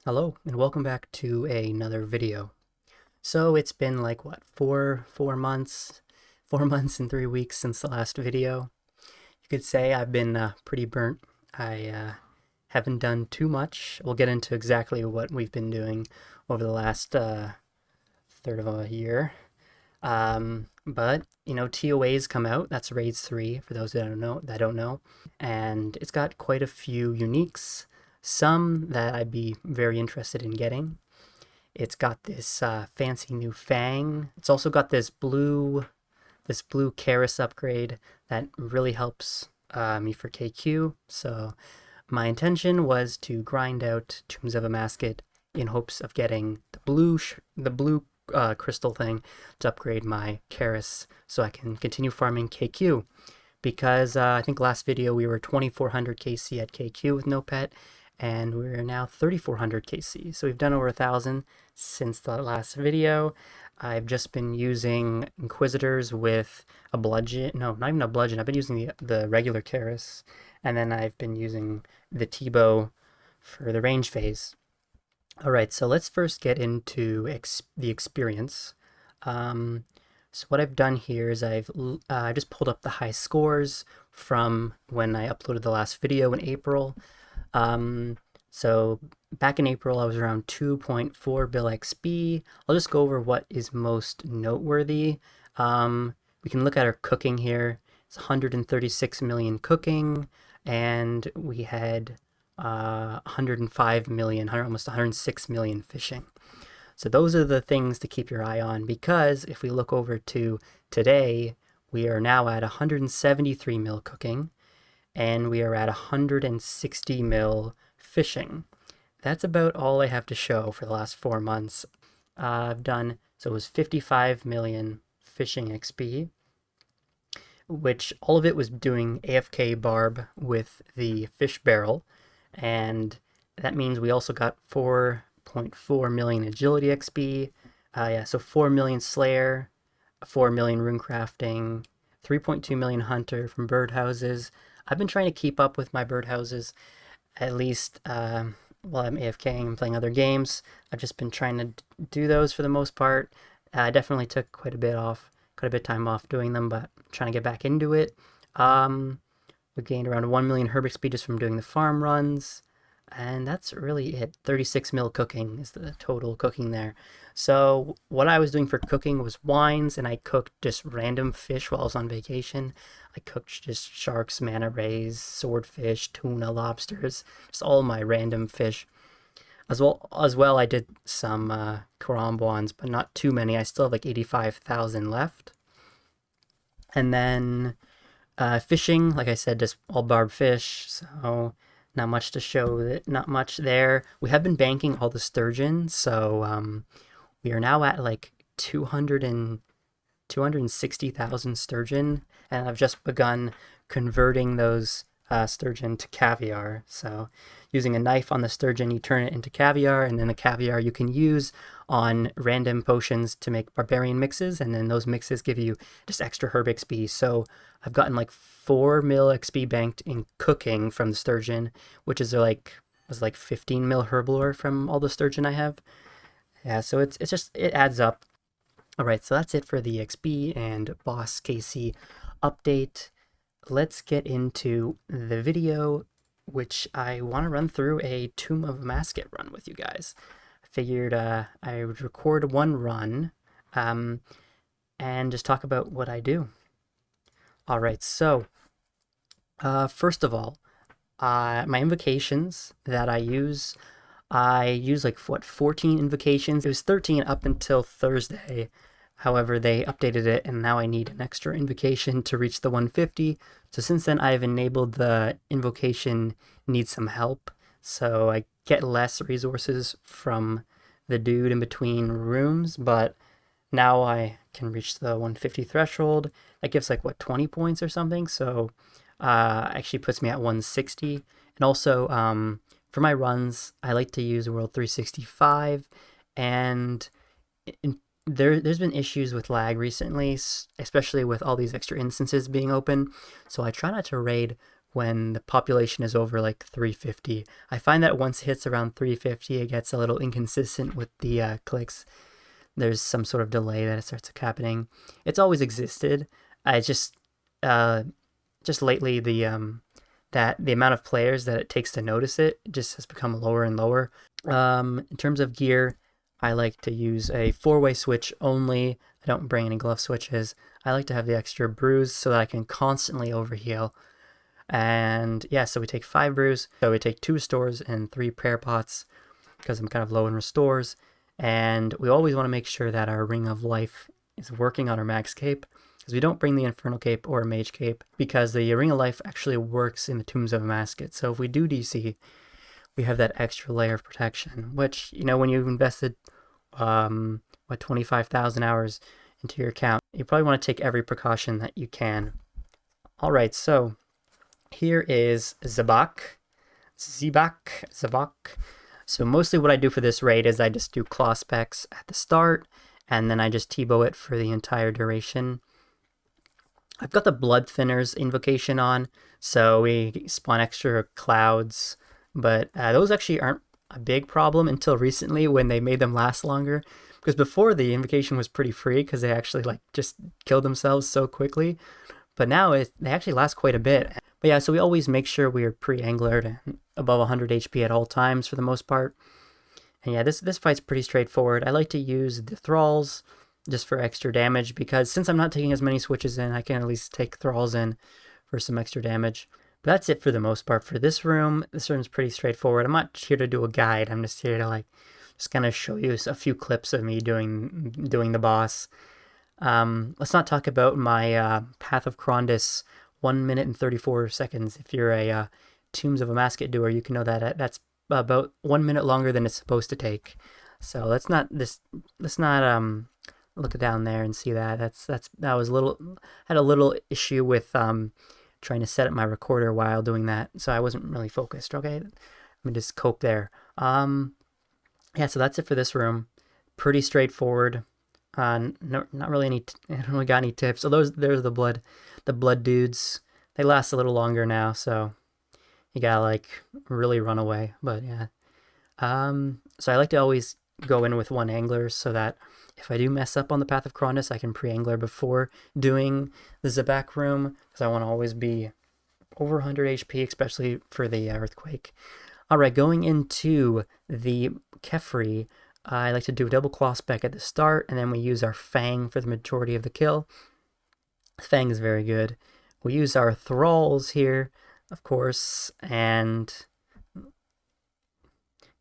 Hello and welcome back to another video. So it's been like what, four months, 4 months and 3 weeks since the last video. You could say I've been pretty burnt. I haven't done too much. We'll get into exactly what we've been doing over the last third of a year. But you know, TOA's come out. That's Raids 3 for those that don't know, and it's got quite a few uniques. Some that I'd be very interested in getting. It's got this fancy new Fang. It's also got this blue Karis upgrade that really helps me for KQ. So my intention was to grind out Tombs of Amascut in hopes of getting the blue crystal thing to upgrade my Karis so I can continue farming KQ. Because I think last video we were 2400 KC at KQ with no pet, and we're now 3400 KC. So we've done over 1,000 since the last video. I've just been using Inquisitors with a bludgeon. No, not even a bludgeon. I've been using the regular Karis, and then I've been using the T-bow for the range phase. All right, so let's first get into the experience. So what I've done here is I've just pulled up the high scores from when I uploaded the last video in April. So back in April, I was around 2.4 bill XP. I'll just go over what is most noteworthy. We can look at our cooking here. It's 136 million cooking, and we had 105 million, almost 106 million fishing. So those are the things to keep your eye on, because if we look over to today, we are now at 173 mil cooking, and we are at 160 mil fishing. That's about all I have to show for the last 4 months. I've done, so it was 55 million fishing XP, which all of it was doing AFK barb with the fish barrel, and that means we also got 4.4 million agility XP. So 4 million slayer, 4 million rune crafting, 3.2 million hunter from birdhouses. I've been trying to keep up with my birdhouses, at least while I'm AFKing and playing other games. I've just been trying to do those for the most part. I definitely took quite a bit of time off doing them, but I'm trying to get back into it. We gained around 1 million herb XP just from doing the farm runs. And that's really it. 36 mil cooking is the total cooking there. So what I was doing for cooking was wines, and I cooked just random fish while I was on vacation. I cooked just sharks, manta rays, swordfish, tuna, lobsters, just all my random fish. As well, I did some karambwans, but not too many. I still have like 85,000 left. And then fishing, like I said, just all barb fish. So not much to show, not much there. We have been banking all the sturgeon, so we are now at like 260,000 sturgeon, and I've just begun converting those sturgeon to caviar. So using a knife on the sturgeon, you turn it into caviar, and then the caviar you can use on random potions to make barbarian mixes, and then those mixes give you just extra herb XP. So I've gotten like 4 mil XP banked in cooking from the sturgeon, which is was like 15 mil herb lore from all the sturgeon I have. Yeah, so it adds up. All right, so that's it for the XP and boss KC update. Let's get into the video, which I want to run through a Tomb of Amascut run with you guys. I figured I would record one run and just talk about what I do. All right, so first of all, my invocations that I use like, what, 14 invocations? It was 13 up until Thursday. However, they updated it, and now I need an extra invocation to reach the 150. So since then, I've enabled the invocation needs some help. So I get less resources from the dude in between rooms, but now I can reach the 150 threshold. That gives like, what, 20 points or something? So actually puts me at 160. And also, for my runs, I like to use World 365, and there's been issues with lag recently, especially with all these extra instances being open. So I try not to raid when the population is over like 350. I find that once it hits around 350, it gets a little inconsistent with the clicks. There's some sort of delay that it starts happening. It's always existed. I just lately that the amount of players that it takes to notice it just has become lower and lower. In terms of gear, I like to use a 4-way switch only. I don't bring any glove switches. I like to have the extra brews so that I can constantly overheal. And yeah, so we take 5 brews. So we take 2 restores and 3 prayer pots because I'm kind of low in restores. And we always want to make sure that our Ring of Life is working on our max cape, because we don't bring the Infernal Cape or Mage Cape, because the Ring of Life actually works in the Tombs of Amascut. So if we do DC, we have that extra layer of protection, which, you know, when you've invested 25,000 hours into your account, you probably want to take every precaution that you can. All right, so here is Zebak. So mostly what I do for this raid is I just do claw specs at the start, and then I just T-bow it for the entire duration. I've got the Blood Thinners invocation on, so we spawn extra clouds, but those actually aren't a big problem until recently when they made them last longer, because before the invocation was pretty free because they actually like just killed themselves so quickly, but now they actually last quite a bit. But yeah, so we always make sure we are pre-anglered and above 100 HP at all times for the most part. And yeah, this fight's pretty straightforward. I like to use the thralls just for extra damage, because since I'm not taking as many switches in, I can at least take thralls in for some extra damage. But that's it for the most part for this room. This room's pretty straightforward. I'm not here to do a guide. I'm just here to like just kind of show you a few clips of me doing the boss. Let's not talk about my Path of Krondys 1 minute and 34 seconds. If you're a Tombs of Amascut doer, you can know that that's about 1 minute longer than it's supposed to take. So let's not look down there and see that. That was had a little issue with trying to set up my recorder while doing that, so I wasn't really focused. Okay, let me just cope there. Yeah, so that's it for this room. Pretty straightforward. No, not really any. I don't really got any tips. So there's the blood dudes. They last a little longer now, so you gotta like really run away. But yeah, so I like to always go in with 1 angler so that if I do mess up on the Path of Krondys, I can pre-angler before doing the Zebak room, because I want to always be over 100 HP, especially for the earthquake. All right, going into the Kephri, I like to do a double claw spec at the start, and then we use our Fang for the majority of the kill. Fang is very good. We use our thralls here, of course, and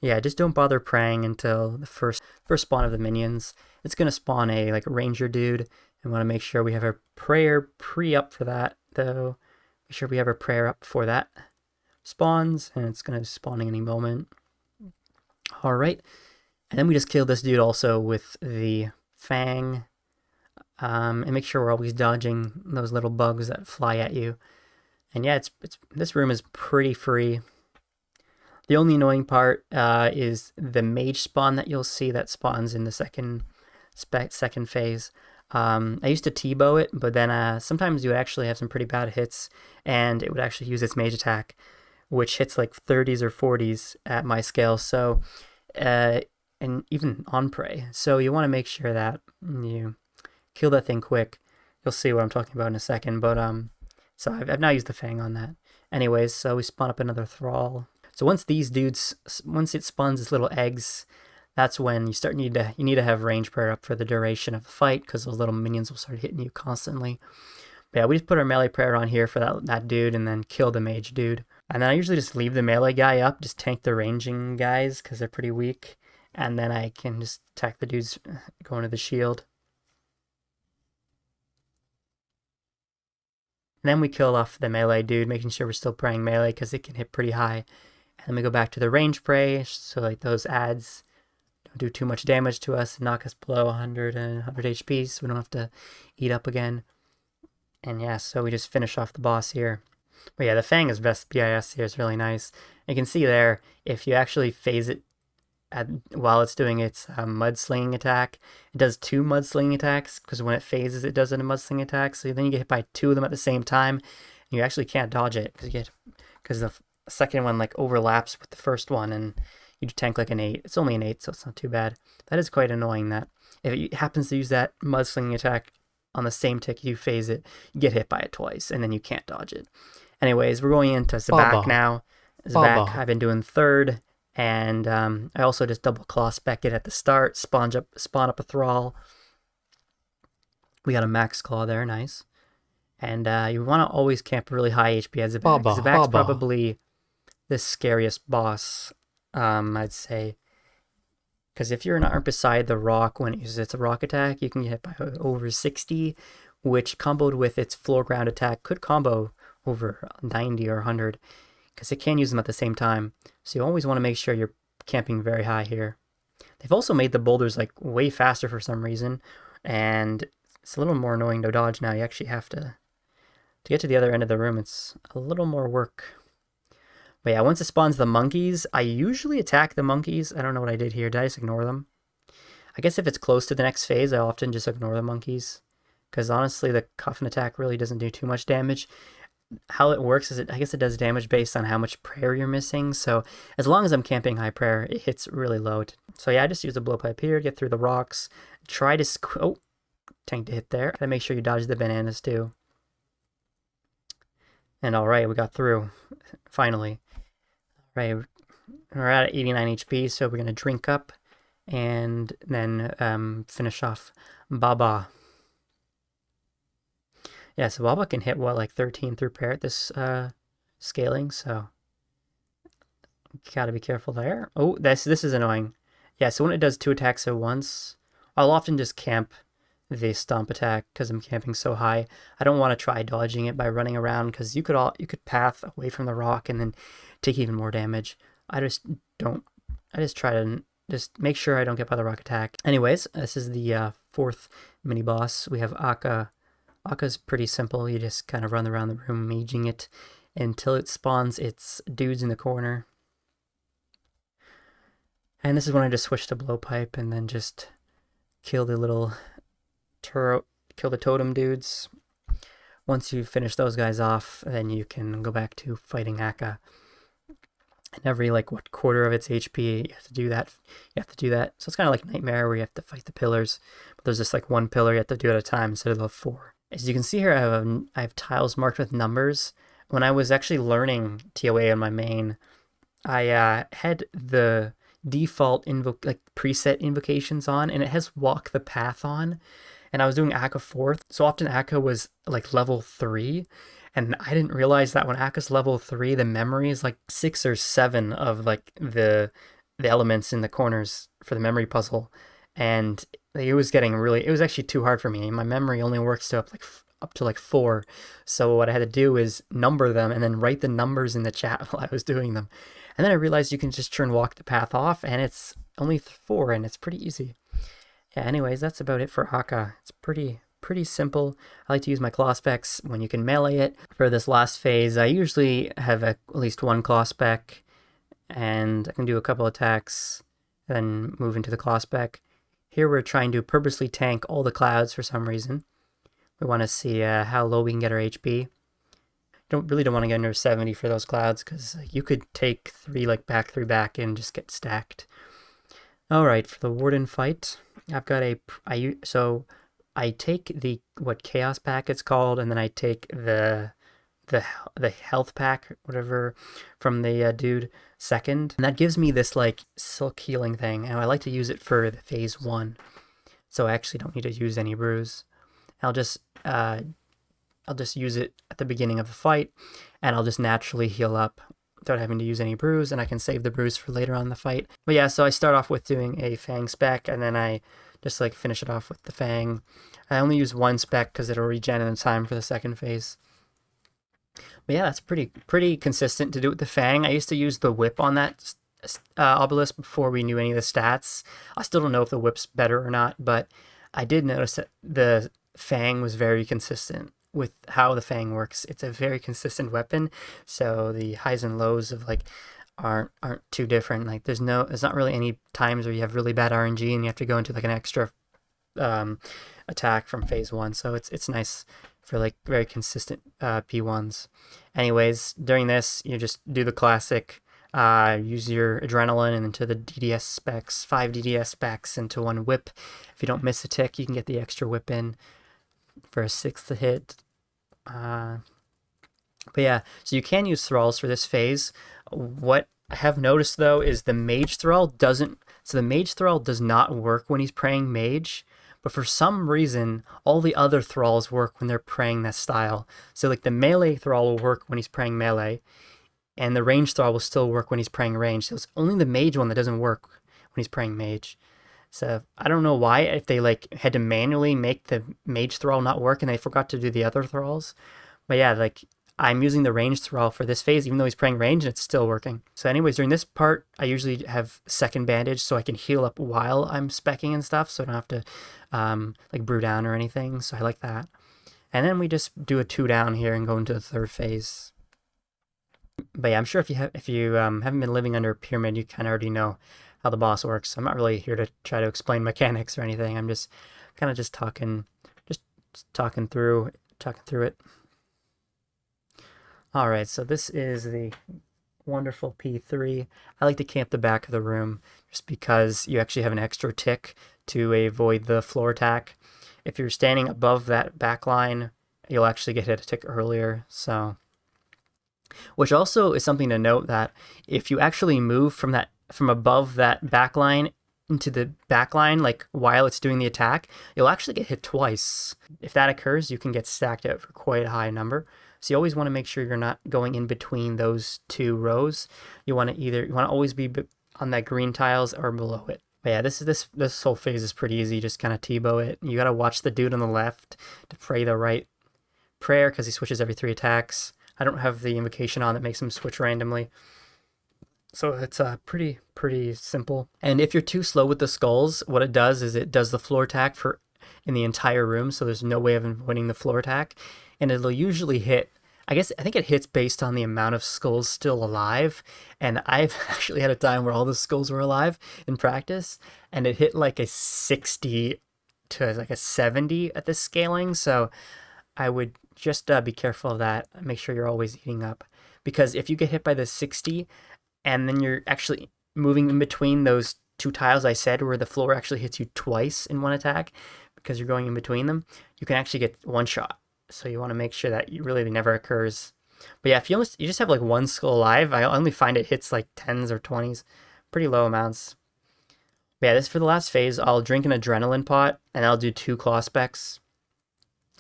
yeah, just don't bother praying until the first spawn of the minions. It's gonna spawn a like ranger dude, and want to make sure we have our prayer pre-up for that, though. Make sure we have our prayer up before that spawns, and it's gonna be spawning any moment. All right, and then we just kill this dude also with the Fang, and make sure we're always dodging those little bugs that fly at you. And yeah, this room is pretty free. The only annoying part is the mage spawn that you'll see that spawns in the second phase. I used to T-bow it, but then sometimes you would actually have some pretty bad hits, and it would actually use its mage attack, which hits like 30s or 40s at my scale. So, and even on prey. So you want to make sure that you kill that thing quick. You'll see what I'm talking about in a second. But so I've now used the Fang on that. Anyways, so we spawn up another thrall. So once it spawns its little eggs, that's when you need to have range prayer up for the duration of the fight, because those little minions will start hitting you constantly. But yeah, we just put our melee prayer on here for that dude, and then kill the mage dude. And then I usually just leave the melee guy up, just tank the ranging guys because they're pretty weak, and then I can just attack the dudes going to the shield. And then we kill off the melee dude, making sure we're still praying melee because it can hit pretty high. And then we go back to the range pray, so like those adds don't do too much damage to us and knock us below 100 and 100 HP, so we don't have to eat up again. And yeah, so we just finish off the boss here. But yeah, the Fang is best BIS here. It's really nice. You can see there, if you actually phase it while it's doing its mudslinging attack, it does 2 mudslinging attacks, because when it phases, it does a mudslinging attack. So then you get hit by 2 of them at the same time, You actually can't dodge it because the second one like overlaps with the first one, and you tank like an 8. It's only an 8, so it's not too bad. That is quite annoying that if it happens to use that mudslinging attack on the same tick you phase it, you get hit by it twice, and then you can't dodge it. Anyways, we're going into Zebak now. Zebak, I've been doing third, and I also just double claw spec it at the start, spawn up a thrall. We got a max claw there, nice. And you want to always camp really high HP as Zebak. Zebak's probably the scariest boss, I'd say. Because if you're not beside the rock when it uses its rock attack, you can get hit by over 60, which comboed with its floor ground attack could combo over 90 or 100, because it can use them at the same time. So you always want to make sure you're camping very high here. They've also made the boulders like way faster for some reason, and it's a little more annoying to dodge now. You actually have to get to the other end of the room. It's a little more work. But yeah, once it spawns the monkeys, I usually attack the monkeys. I don't know what I did here. Did I just ignore them? I guess if it's close to the next phase, I often just ignore the monkeys, because honestly, the coffin attack really doesn't do too much damage. How it works is I guess it does damage based on how much prayer you're missing. So as long as I'm camping high prayer, it hits really low. So yeah, I just use a blowpipe here, get through the rocks, try to tank to hit there. Gotta make sure you dodge the bananas too. And alright, we got through, finally. Right, we're at 89 HP, so we're gonna drink up and then finish off Baba. Yeah, so Baba can hit what, like 13 through prayer at this scaling, so gotta be careful there. Oh, this is annoying. Yeah, so when it does 2 attacks at once, I'll often just camp the stomp attack because I'm camping so high. I don't want to try dodging it by running around, because you could path away from the rock and then take even more damage. I just try to just make sure I don't get by the rock attack. Anyways, this is the 4th mini boss. We have Akkha. Akkha's pretty simple. You just kind of run around the room maging it until it spawns its dudes in the corner. And this is when I just switch to blowpipe and then just kill the little kill the totem dudes. Once you finish those guys off, then you can go back to fighting Akkha. And every quarter of its HP, you have to do that. So it's kind of like Nightmare, where you have to fight the pillars, but there's just like one pillar you have to do at a time instead of the 4. As you can see here, I have tiles marked with numbers. When I was actually learning TOA on my main, I had the default preset invocations on, and it has walk the path on, and I was doing Akkha 4th, so often Akkha was like level 3, and I didn't realize that when Akkha's level 3, the memory is like 6 or 7 of like the elements in the corners for the memory puzzle, and it was actually too hard for me. My memory only works up to 4, so what I had to do is number them and then write the numbers in the chat while I was doing them. And then I realized you can just turn walk the path off, and it's only 4, and it's pretty easy. Yeah, anyways, that's about it for Akkha. It's pretty simple. I like to use my claw specs when you can melee it. For this last phase, I usually have at least 1 claw spec, and I can do a couple attacks, then move into the claw spec. Here we're trying to purposely tank all the clouds for some reason. We want to see how low we can get our HP. Don't want to get under 70 for those clouds, because you could take 3 back and just get stacked. Alright, for the Warden fight, I've got I take the Chaos pack it's called, and then I take the health pack, whatever, from the dude second, and that gives me this silk healing thing, and I like to use it for the phase 1, so I actually don't need to use any brews. I'll just use it at the beginning of the fight, and I'll just naturally heal up without having to use any brews, and I can save the brews for later on in the fight. But yeah, so I start off with doing a Fang spec, and then I just finish it off with the Fang. I only use 1 spec because it'll regen in time for the second phase. But yeah, that's pretty consistent to do with the Fang. I used to use the whip on that obelisk before we knew any of the stats. I still don't know if the whip's better or not, but I did notice that the Fang was very consistent with how the Fang works. It's a very consistent weapon, so the highs and lows of aren't too different. There's not really any times where you have really bad RNG and you have to go into an extra attack from phase 1. So it's nice for like very consistent P1s. Anyways, during this, you just do the classic, use your adrenaline and into the DDS specs, 5 DDS specs into 1 whip. If you don't miss a tick, you can get the extra whip in for a 6th hit. But yeah, so you can use thralls for this phase. What I have noticed though is the mage thrall doesn't, so the mage thrall does not work when he's praying mage, but for some reason, all the other thralls work when they're praying that style. So like the melee thrall will work when he's praying melee, and the range thrall will still work when he's praying range. So it's only the mage one that doesn't work when he's praying mage. So I don't know why, if they like had to manually make the mage thrall not work and they forgot to do the other thralls. But yeah, like I'm using the range thrall for this phase, even though he's praying range, and it's still working. So anyways, during this part, I usually have second bandage so I can heal up while I'm specking and stuff, so I don't have to like brew down or anything. So I like that. And then we just do a 2 down here and go into the third phase. But yeah, I'm sure if you haven't been living under a pyramid, you kind of already know how the boss works. I'm not really here to try to explain mechanics or anything. I'm just kind of just talking through it. All right, so this is the wonderful P3. I like to camp the back of the room just because you actually have an extra tick to avoid the floor attack. If you're standing above that back line, you'll actually get hit a tick earlier. So, which also is something to note, that if you actually move from above that back line into the back line, like while it's doing the attack, you'll actually get hit twice. If that occurs, you can get stacked out for quite a high number. So you always want to make sure you're not going in between those 2 rows. You want to always be on that green tiles or below it. But yeah, this whole phase is pretty easy. Just kind of T-bow it. You got to watch the dude on the left to pray the right prayer because he switches every 3 attacks. I don't have the invocation on that makes him switch randomly. So it's pretty simple. And if you're too slow with the skulls, what it does is it does the floor attack in the entire room, so there's no way of avoiding the floor attack. And it'll usually hit, I think it hits based on the amount of skulls still alive. And I've actually had a time where all the skulls were alive in practice, and it hit like a 60 to like a 70 at the scaling. So I would just be careful of that. Make sure you're always eating up. Because if you get hit by the 60, and then you're actually moving in between those 2 tiles I said where the floor actually hits you twice in 1 attack, because you're going in between them, you can actually get 1 shot. So you want to make sure that it really never occurs. But yeah, if you just have like 1 skull alive, I only find it hits like 10s or 20s, pretty low amounts. But yeah, this for the last phase, I'll drink an adrenaline pot and I'll do 2 claw specs.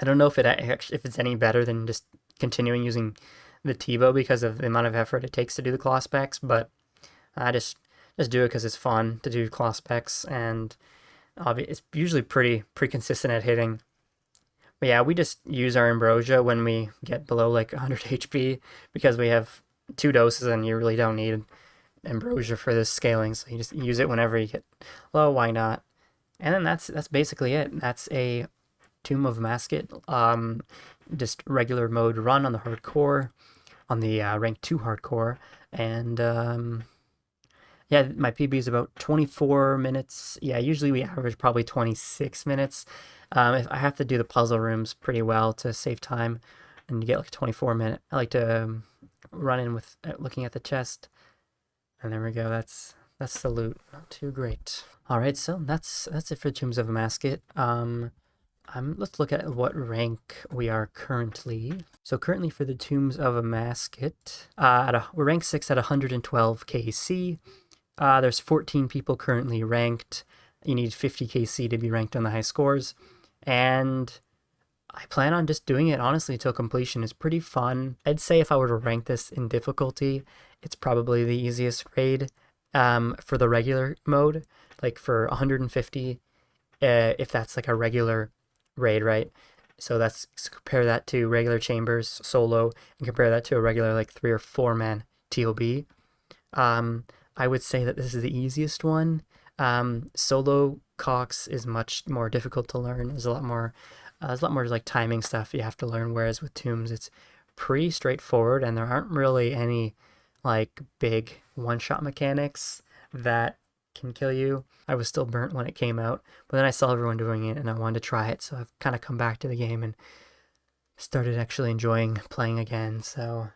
I don't know if it's any better than just continuing using the T-bow because of the amount of effort it takes to do the claw specs, but I just do it because it's fun to do claw specs, and it's usually pretty consistent at hitting. But yeah, we just use our ambrosia when we get below like 100 HP because we have 2 doses and you really don't need ambrosia for this scaling, so you just use it whenever you get low. Why not? And then that's basically it. That's a Tomb of Amascut, just regular mode run on the hardcore, on the rank 2 hardcore, and yeah, my PB is about 24 minutes. Yeah, usually we average probably 26 minutes. If I have to do the puzzle rooms pretty well to save time, and you get like 24 minutes. I like to run in with looking at the chest, and there we go. That's the loot. Not too great. All right, so that's it for Tombs of Amascut. Let's look at what rank we are currently. So currently for the Tombs of Amascut, we're ranked 6 at 112 KC. There's 14 people currently ranked. You need 50 KC to be ranked on the high scores. And I plan on just doing it, honestly, till completion. It's pretty fun. I'd say if I were to rank this in difficulty, it's probably the easiest raid for the regular mode. Like for 150, if that's like a regular raid, right? So compare that to regular chambers solo, and compare that to a regular like 3 or 4 man TOB. I would say that this is the easiest one. Solo Cox is much more difficult to learn. There's a lot more like timing stuff you have to learn, whereas with Tombs it's pretty straightforward, and there aren't really any like big one-shot mechanics that can kill you. I was still burnt when it came out, but then I saw everyone doing it and I wanted to try it, so I've kind of come back to the game and started actually enjoying playing again, so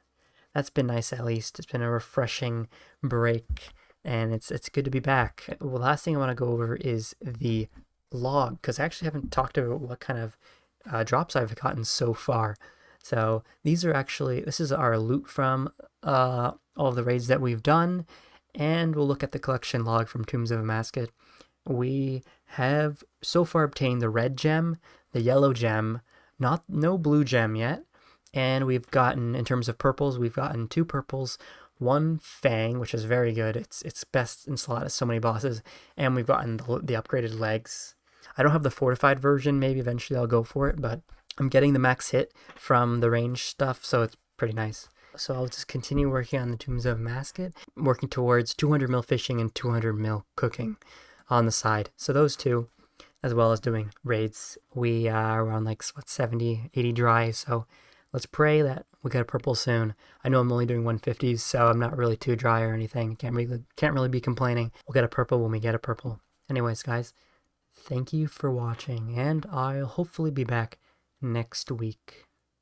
that's been nice at least. It's been a refreshing break, and it's good to be back. Well, the last thing I want to go over is the log, because I actually haven't talked about what kind of drops I've gotten so far. So these are actually, this is our loot from all of the raids that we've done, and we'll look at the collection log from Tombs of Amascut. We have so far obtained the red gem, the yellow gem, no blue gem yet, and we've gotten, in terms of purples, we've gotten 2 purples, 1 fang, which is very good. It's best in slot at so many bosses, and we've gotten the upgraded legs. I don't have the fortified version. Maybe eventually I'll go for it, but I'm getting the max hit from the range stuff, so it's pretty nice. So I'll just continue working on the Tombs of Amascut, working towards 200 mil fishing and 200 mil cooking on the side. So those 2, as well as doing raids. We are around like, what, 70, 80 dry, so let's pray that we get a purple soon. I know I'm only doing 150s, so I'm not really too dry or anything. Can't really be complaining. We'll get a purple when we get a purple. Anyways, guys, thank you for watching, and I'll hopefully be back next week.